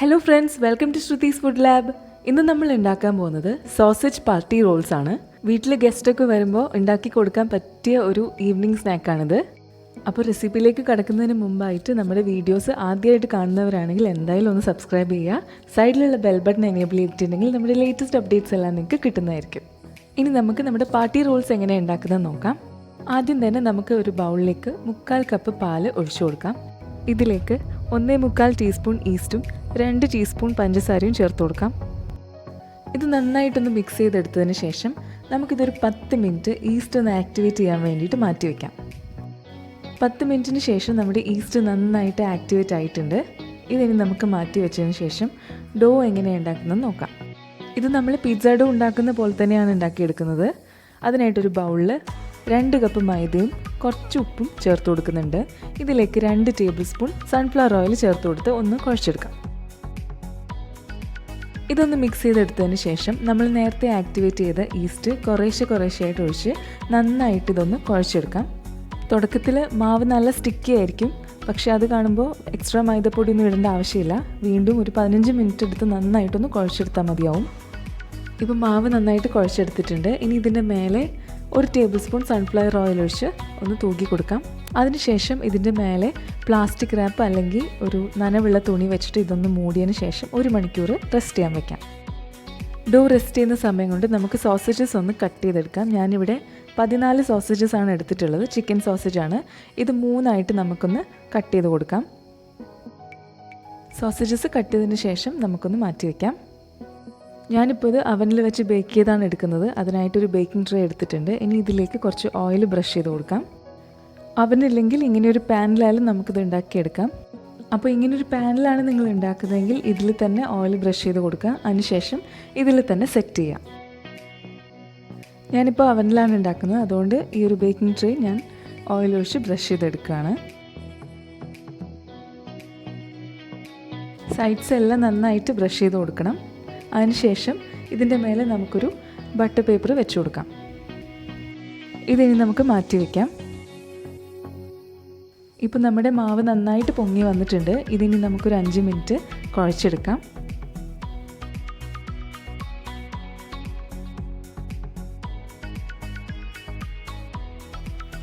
Hello friends, welcome to Shruthi's food lab. ഇന്ന് നമ്മൾ ഉണ്ടാക്കാൻ പോകുന്നത് സോസേജ് പാർട്ടി റോൾസ് ആണ്. വീട്ടിൽ ഗസ്റ്റൊക്കെ വരുമ്പോൾ ഉണ്ടാക്കി കൊടുക്കാൻ പറ്റിയ ഒരു ഈവനിങ് സ്നാക്കാണിത്. അപ്പോൾ റെസിപ്പിയിലേക്ക് കടക്കുന്നതിന് മുമ്പായിട്ട് നമ്മുടെ വീഡിയോസ് ആദ്യമായിട്ട് കാണുന്നവരാണെങ്കിൽ എന്തായാലും ഒന്ന് സബ്സ്ക്രൈബ് ചെയ്യുക. സൈഡിലുള്ള ബെൽ ബട്ടൺ എനേബിൾ ചെയ്തിട്ടുണ്ടെങ്കിൽ നമ്മുടെ ലേറ്റസ്റ്റ് അപ്ഡേറ്റ്സ് എല്ലാം നിങ്ങൾക്ക് കിട്ടുന്നതായിരിക്കും. ഇനി നമുക്ക് നമ്മുടെ പാർട്ടി റോൾസ് എങ്ങനെ ഉണ്ടാക്കുന്നത് നോക്കാം. ആദ്യം തന്നെ നമുക്ക് ഒരു ബൗളിലേക്ക് 1/4 കപ്പ് പാല് ഒഴിച്ചു കൊടുക്കാം. ഇതിലേക്ക് 1/4 ടീസ്പൂൺ ഈസ്റ്റും 2 ടീസ്പൂൺ പഞ്ചസാരയും ചേർത്ത് കൊടുക്കാം. ഇത് നന്നായിട്ടൊന്ന് മിക്സ് ചെയ്തെടുത്തതിന് ശേഷം നമുക്കിതൊരു 10 മിനിറ്റ് ഈസ്റ്റ് ഒന്ന് ആക്ടിവേറ്റ് ചെയ്യാൻ വേണ്ടിയിട്ട് മാറ്റി വയ്ക്കാം. 10 മിനിറ്റിന് ശേഷം നമ്മുടെ ഈസ്റ്റ് നന്നായിട്ട് ആക്ടിവേറ്റ് ആയിട്ടുണ്ട്. ഇതിനി നമുക്ക് മാറ്റി വെച്ചതിന് ശേഷം ഡോ എങ്ങനെയാണ് ഉണ്ടാക്കുന്നത് നോക്കാം. ഇത് നമ്മൾ പിസ്സ ഡോ ഉണ്ടാക്കുന്ന പോലെ തന്നെയാണ് ഉണ്ടാക്കിയെടുക്കുന്നത്. അതിനായിട്ടൊരു ബൗളിൽ 2 കപ്പ് മൈദയും കുറച്ച് ഉപ്പും ചേർത്ത് കൊടുക്കുന്നുണ്ട്. ഇതിലേക്ക് 2 ടേബിൾ സ്പൂൺ സൺഫ്ലവർ ഓയിൽ ചേർത്ത് കൊടുത്ത് ഒന്ന് കുഴച്ചെടുക്കാം. ഇതൊന്ന് മിക്സ് ചെയ്തെടുത്തതിന് ശേഷം നമ്മൾ നേരത്തെ ആക്ടിവേറ്റ് ചെയ്ത ഈസ്റ്റ് കുറേശ്ശെയായിട്ട് ഒഴിച്ച് നന്നായിട്ട് ഇതൊന്ന് കുഴച്ചെടുക്കാം. തുടക്കത്തിൽ മാവ് നല്ല സ്റ്റിക്കി ആയിരിക്കും, പക്ഷേ അത് കാണുമ്പോൾ എക്സ്ട്രാ മൈദപ്പൊടിയൊന്നും ഇടേണ്ട ആവശ്യമില്ല. വീണ്ടും ഒരു 15 മിനിറ്റ് എടുത്ത് നന്നായിട്ടൊന്ന് കുഴച്ചെടുത്താൽ മതിയാവും. ഇപ്പോൾ മാവ് നന്നായിട്ട് കുഴച്ചെടുത്തിട്ടുണ്ട്. ഇനി ഇതിൻ്റെ മേലെ 1 ടേബിൾ സ്പൂൺ സൺഫ്ലവർ ഓയിൽ ഒഴിച്ച് ഒന്ന് തൂക്കി കൊടുക്കാം. അതിനുശേഷം ഇതിൻ്റെ മേലെ പ്ലാസ്റ്റിക് റാപ്പ് അല്ലെങ്കിൽ ഒരു നനവുള്ള തുണി വെച്ചിട്ട് ഇതൊന്ന് മൂടിയതിന് ശേഷം 1 മണിക്കൂർ റെസ്റ്റ് ചെയ്യാൻ വയ്ക്കാം. ഡോ റെസ്റ്റ് ചെയ്യുന്ന സമയം കൊണ്ട് നമുക്ക് സോസേജസ് ഒന്ന് കട്ട് ചെയ്തെടുക്കാം. ഞാനിവിടെ 14 സോസേജസ് ആണ് എടുത്തിട്ടുള്ളത്. ചിക്കൻ സോസേജാണ്. ഇത് 3 നമുക്കൊന്ന് കട്ട് ചെയ്ത് കൊടുക്കാം. സോസേജസ് കട്ട് ചെയ്തതിന് ശേഷം നമുക്കൊന്ന് മാറ്റി വയ്ക്കാം. ഞാനിപ്പോൾ ഇത് അവനിൽ വെച്ച് ബേക്ക് ചെയ്താണ് എടുക്കുന്നത്. അതിനായിട്ടൊരു ബേക്കിംഗ് ട്രേ എടുത്തിട്ടുണ്ട്. ഇനി ഇതിലേക്ക് കുറച്ച് ഓയിൽ ബ്രഷ് ചെയ്ത് കൊടുക്കാം. അവനില്ലെങ്കിൽ ഇങ്ങനെയൊരു പാനിലായാലും നമുക്കിത് ഉണ്ടാക്കിയെടുക്കാം. അപ്പോൾ ഇങ്ങനെയൊരു പാനിലാണ് നിങ്ങൾ ഉണ്ടാക്കുന്നതെങ്കിൽ ഇതിൽ തന്നെ ഓയിൽ ബ്രഷ് ചെയ്ത് കൊടുക്കുക. അതിനുശേഷം ഇതിൽ തന്നെ സെറ്റ് ചെയ്യാം. ഞാനിപ്പോൾ അവനിലാണ് ഉണ്ടാക്കുന്നത്, അതുകൊണ്ട് ഈ ഒരു ബേക്കിംഗ് ട്രേ ഞാൻ ഓയിൽ ഒഴിച്ച് ബ്രഷ് ചെയ്തെടുക്കുകയാണ്. സൈഡ്സ് എല്ലാം നന്നായിട്ട് ബ്രഷ് ചെയ്ത് കൊടുക്കണം. അതിനുശേഷം ഇതിൻ്റെ മേലെ നമുക്കൊരു ബട്ടർ പേപ്പർ വെച്ച് കൊടുക്കാം. ഇതിനി നമുക്ക് മാറ്റി വയ്ക്കാം. ഇപ്പോൾ നമ്മുടെ മാവ് നന്നായിട്ട് പൊങ്ങി വന്നിട്ടുണ്ട്. ഇതിനി നമുക്കൊരു 5 മിനിറ്റ് കുഴച്ചെടുക്കാം.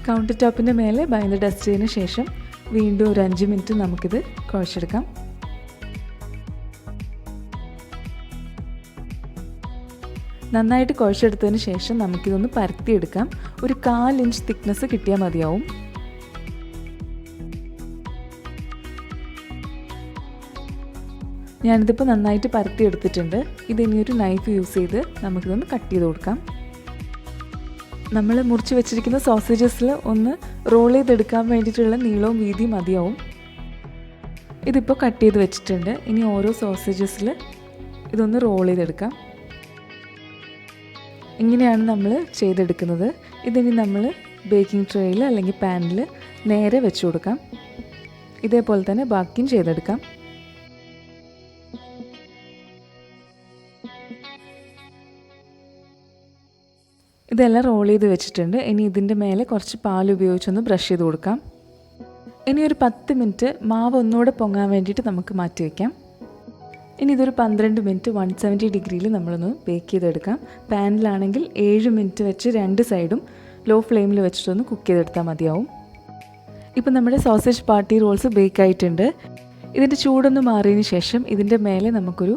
കൗണ്ടർ ടോപ്പിൻ്റെ മേലെ ബൈൻഡർ ഡസ്റ്റ് ചെയ്തതിന് ശേഷം വീണ്ടും ഒരു 5 മിനിറ്റ് നമുക്കിത് കുഴച്ചെടുക്കാം. നന്നായിട്ട് കുഴച്ചെടുത്തതിന് ശേഷം നമുക്കിതൊന്ന് പരത്തിയെടുക്കാം. ഒരു 1/4 ഇഞ്ച് തിക്നെസ് കിട്ടിയാൽ മതിയാവും. ഞാനിതിപ്പോൾ നന്നായിട്ട് പരത്തിയെടുത്തിട്ടുണ്ട്. ഇതിനിയൊരു നൈഫ് യൂസ് ചെയ്ത് നമുക്കിതൊന്ന് കട്ട് ചെയ്ത് കൊടുക്കാം. നമ്മൾ മുറിച്ച് വെച്ചിരിക്കുന്ന സോസേജസിൽ ഒന്ന് റോൾ ചെയ്തെടുക്കാൻ വേണ്ടിയിട്ടുള്ള നീളവും വീതിയും മതിയാവും. ഇതിപ്പോൾ കട്ട് ചെയ്ത് വെച്ചിട്ടുണ്ട്. ഇനി ഓരോ സോസേജസിൽ ഇതൊന്ന് റോൾ ചെയ്തെടുക്കാം. ഇങ്ങനെയാണ് നമ്മൾ ചെയ്തെടുക്കുന്നത്. ഇതിനി നമ്മൾ ബേക്കിംഗ് ട്രേയിൽ അല്ലെങ്കിൽ പാനിൽ നേരെ വെച്ച് കൊടുക്കാം. ഇതേപോലെ തന്നെ ബാക്കിയും ചെയ്തെടുക്കാം. ഇതെല്ലാം റോൾ ചെയ്ത് വെച്ചിട്ടുണ്ട്. ഇനി ഇതിൻ്റെ മേലെ കുറച്ച് പാൽ ഉപയോഗിച്ചൊന്ന് ബ്രഷ് ചെയ്ത് കൊടുക്കാം. ഇനി ഒരു 10 മിനിറ്റ് മാവ് ഒന്നുകൂടെ പൊങ്ങാൻ വേണ്ടിയിട്ട് നമുക്ക് മാറ്റി വയ്ക്കാം. ഇനി ഇതൊരു 12 മിനിറ്റ് 170 ഡിഗ്രിയിൽ നമ്മളൊന്ന് ബേക്ക് ചെയ്തെടുക്കാം. പാനിലാണെങ്കിൽ 7 മിനിറ്റ് വെച്ച് 2 സൈഡും ലോ ഫ്ലെയിമിൽ വെച്ചിട്ടൊന്ന് കുക്ക് ചെയ്തെടുത്താൽ മതിയാവും. ഇപ്പോൾ നമ്മുടെ സോസേജ് പാർട്ടി റോൾസ് ബേക്ക് ആയിട്ടുണ്ട്. ഇതിൻ്റെ ചൂടൊന്ന് മാറിയതിന് ശേഷം ഇതിൻ്റെ മേലെ നമുക്കൊരു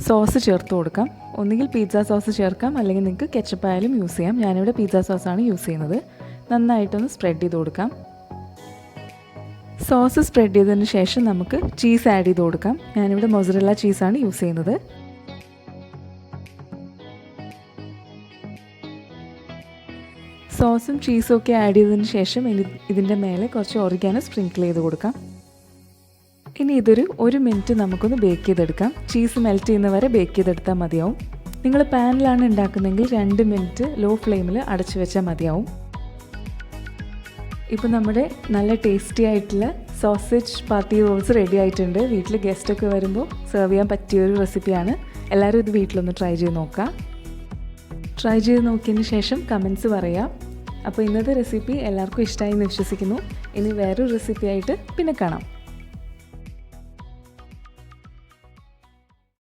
സോസ് ചേർത്ത് കൊടുക്കാം. ഒന്നുകിൽ പിസ്സ സോസ് ചേർക്കാം, അല്ലെങ്കിൽ നിങ്ങൾക്ക് കെച്ചപ്പ് ആയാലും യൂസ് ചെയ്യാം. ഞാനിവിടെ പിസ്സ സോസാണ് യൂസ് ചെയ്യുന്നത്. നന്നായിട്ടൊന്ന് സ്പ്രെഡ് ചെയ്ത് കൊടുക്കാം. സോസ് സ്പ്രെഡ് ചെയ്തതിന് ശേഷം നമുക്ക് ചീസ് ആഡ് ചെയ്ത് കൊടുക്കാം. ഞാനിവിടെ മൊസറല്ല ചീസാണ് യൂസ് ചെയ്യുന്നത്. സോസും ചീസും ഒക്കെ ആഡ് ചെയ്തതിന് ശേഷം ഇതിൻ്റെ മേലെ കുറച്ച് ഒറിഗാനോ സ്പ്രിങ്കിൾ ചെയ്ത് കൊടുക്കാം. ഇനി ഇതൊരു 1 മിനിറ്റ് നമുക്കൊന്ന് ബേക്ക് ചെയ്തെടുക്കാം. ചീസ് മെൽറ്റ് ചെയ്യുന്നവരെ ബേക്ക് ചെയ്തെടുത്താൽ മതിയാവും. നിങ്ങൾ പാനിലാണ് ഉണ്ടാക്കുന്നതെങ്കിൽ 2 മിനിറ്റ് ലോ ഫ്ലെയിമിൽ അടച്ചു വെച്ചാൽ മതിയാവും. ഇപ്പോൾ നമ്മുടെ നല്ല ടേസ്റ്റി ആയിട്ടുള്ള സോസേജ് പാർട്ടി റോൾസ് റെഡി ആയിട്ടുണ്ട്. വീട്ടിൽ ഗസ്റ്റൊക്കെ വരുമ്പോൾ സെർവ് ചെയ്യാൻ പറ്റിയൊരു റെസിപ്പിയാണ്. എല്ലാവരും ഇത് വീട്ടിലൊന്ന് ട്രൈ ചെയ്ത് നോക്കാം. ട്രൈ ചെയ്ത് നോക്കിയതിന് ശേഷം കമൻറ്റ്സ് പറയാം. അപ്പോൾ ഇന്നത്തെ റെസിപ്പി എല്ലാവർക്കും ഇഷ്ടമായി എന്ന് വിശ്വസിക്കുന്നു. ഇനി വേറൊരു റെസിപ്പി ആയിട്ട് പിന്നെ കാണാം.